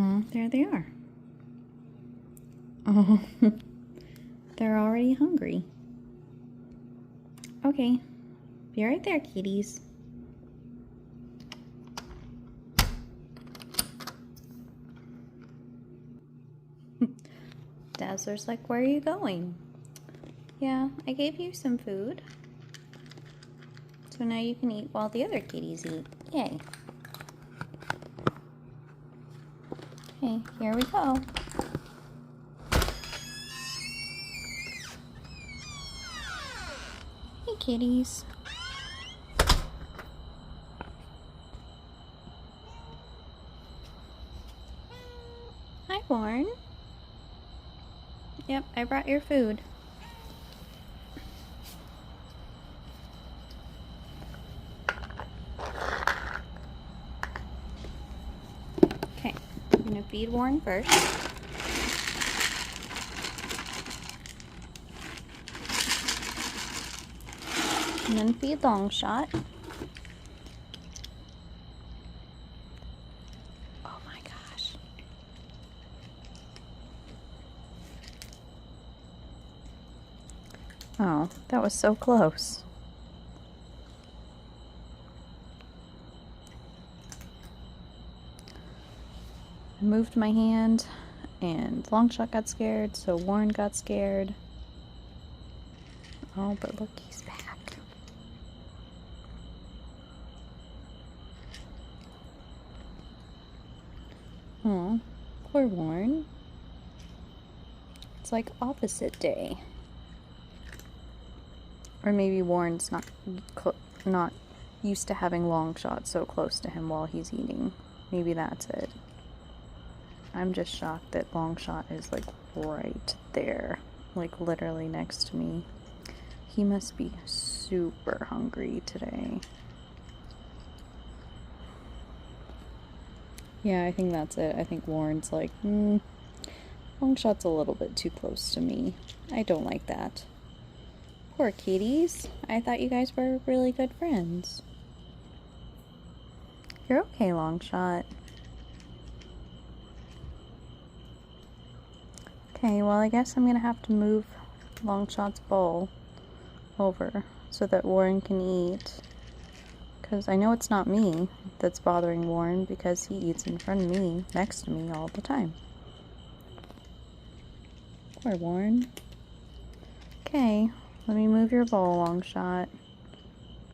Oh, there they are. Oh, they're already hungry. Okay, be right there, kitties. Dazzler's like, where are you going? Yeah, I gave you some food. So now you can eat while the other kitties eat. Yay. Okay, here we go. Hey, kitties. Hi, Warren. Yep, I brought your food. Okay, I'm gonna feed Warren first. And then feed Longshot. Oh my gosh. Oh, that was so close. I moved my hand and Longshot got scared, so Warren got scared. Oh, but look, he's back. Oh, poor Warren. It's like opposite day. Or maybe Warren's not used to having Longshot so close to him while he's eating. Maybe that's it. I'm just shocked that Longshot is like right there, like literally next to me. He must be super hungry today. Yeah, I think that's it. I think Warren's like, Longshot's a little bit too close to me. I don't like that. Poor kitties. I thought you guys were really good friends. You're okay, Longshot. Okay, well, I guess I'm gonna have to move Longshot's bowl over so that Warren can eat. Because I know it's not me that's bothering Warren because he eats in front of me, next to me all the time. Poor Warren. Okay, let me move your bowl, Longshot.